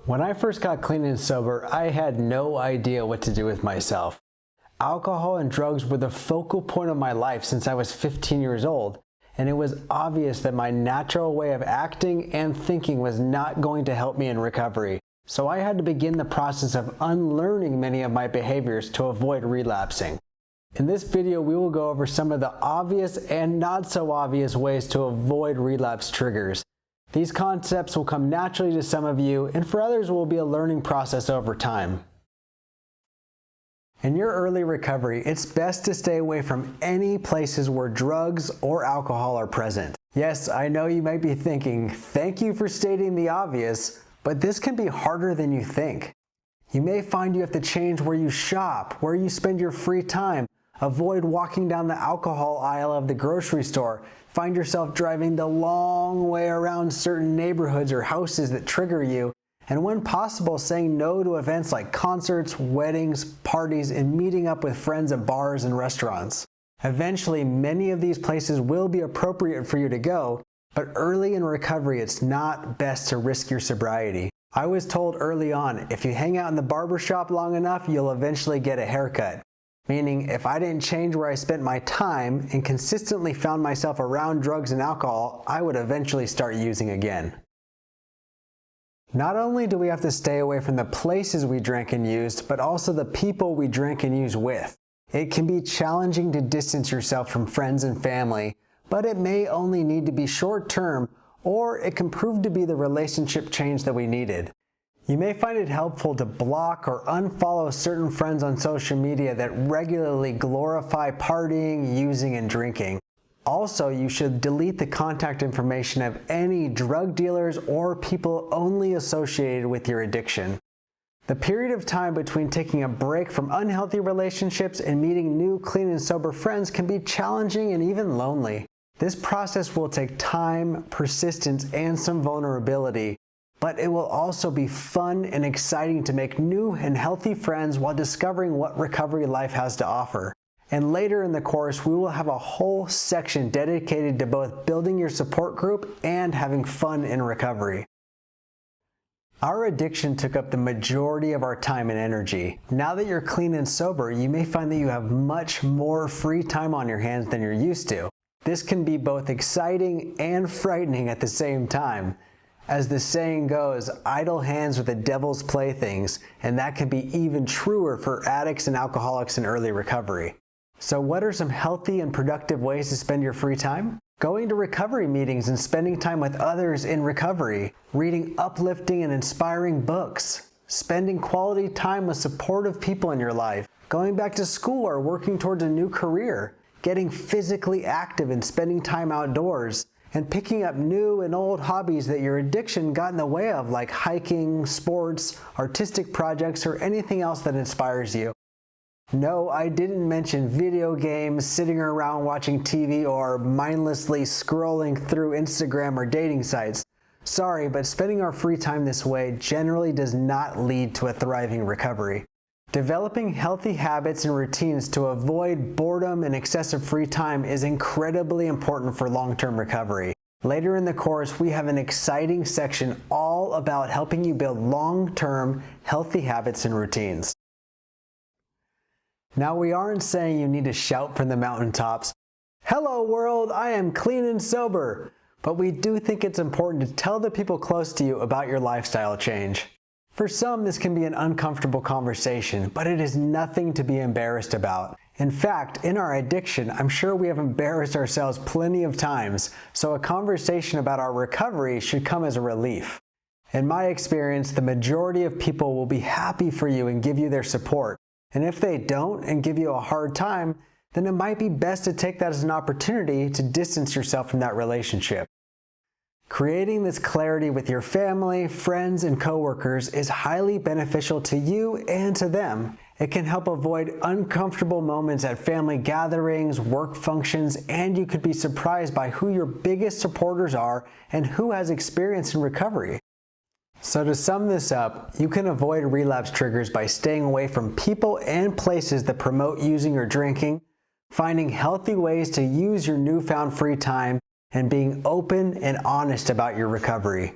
When I first got clean and sober, I had no idea what to do with myself. Alcohol and drugs were the focal point of my life since I was 15 years old, and it was obvious that my natural way of acting and thinking was not going to help me in recovery. So I had to begin the process of unlearning many of my behaviors to avoid relapsing. In this video, we will go over some of the obvious and not so obvious ways to avoid relapse triggers. These concepts will come naturally to some of you, and for others will be a learning process over time. In your early recovery, it's best to stay away from any places where drugs or alcohol are present. Yes, I know you might be thinking, thank you for stating the obvious, but this can be harder than you think. You may find you have to change where you shop, where you spend your free time, avoid walking down the alcohol aisle of the grocery store, find yourself driving the long way around certain neighborhoods or houses that trigger you, and when possible, saying no to events like concerts, weddings, parties, and meeting up with friends at bars and restaurants. Eventually, many of these places will be appropriate for you to go, but early in recovery, it's not best to risk your sobriety. I was told early on, if you hang out in the barbershop long enough, you'll eventually get a haircut. Meaning, if I didn't change where I spent my time and consistently found myself around drugs and alcohol, I would eventually start using again. Not only do we have to stay away from the places we drank and used, but also the people we drank and used with. It can be challenging to distance yourself from friends and family, but it may only need to be short-term, or it can prove to be the relationship change that we needed. You may find it helpful to block or unfollow certain friends on social media that regularly glorify partying, using, and drinking. Also, you should delete the contact information of any drug dealers or people only associated with your addiction. The period of time between taking a break from unhealthy relationships and meeting new clean and sober friends can be challenging and even lonely. This process will take time, persistence, and some vulnerability. But it will also be fun and exciting to make new and healthy friends while discovering what recovery life has to offer. And later in the course, we will have a whole section dedicated to both building your support group and having fun in recovery. Our addiction took up the majority of our time and energy. Now that you're clean and sober, you may find that you have much more free time on your hands than you're used to. This can be both exciting and frightening at the same time. As the saying goes, idle hands are the devil's playthings, and that can be even truer for addicts and alcoholics in early recovery. So what are some healthy and productive ways to spend your free time? Going to recovery meetings and spending time with others in recovery, reading uplifting and inspiring books, spending quality time with supportive people in your life, going back to school or working towards a new career, getting physically active and spending time outdoors, and picking up new and old hobbies that your addiction got in the way of, like hiking, sports, artistic projects, or anything else that inspires you. No, I didn't mention video games, sitting around watching TV, or mindlessly scrolling through Instagram or dating sites. Sorry, but spending our free time this way generally does not lead to a thriving recovery. Developing healthy habits and routines to avoid boredom and excessive free time is incredibly important for long-term recovery. Later in the course, we have an exciting section all about helping you build long-term healthy habits and routines. Now, we aren't saying you need to shout from the mountaintops, "Hello world, I am clean and sober," but we do think it's important to tell the people close to you about your lifestyle change. For some, this can be an uncomfortable conversation, but it is nothing to be embarrassed about. In fact, in our addiction, I'm sure we have embarrassed ourselves plenty of times, so a conversation about our recovery should come as a relief. In my experience, the majority of people will be happy for you and give you their support. And if they don't and give you a hard time, then it might be best to take that as an opportunity to distance yourself from that relationship. Creating this clarity with your family, friends, and coworkers is highly beneficial to you and to them. It can help avoid uncomfortable moments at family gatherings, work functions, and you could be surprised by who your biggest supporters are and who has experience in recovery. So to sum this up, you can avoid relapse triggers by staying away from people and places that promote using or drinking, finding healthy ways to use your newfound free time, and being open and honest about your recovery.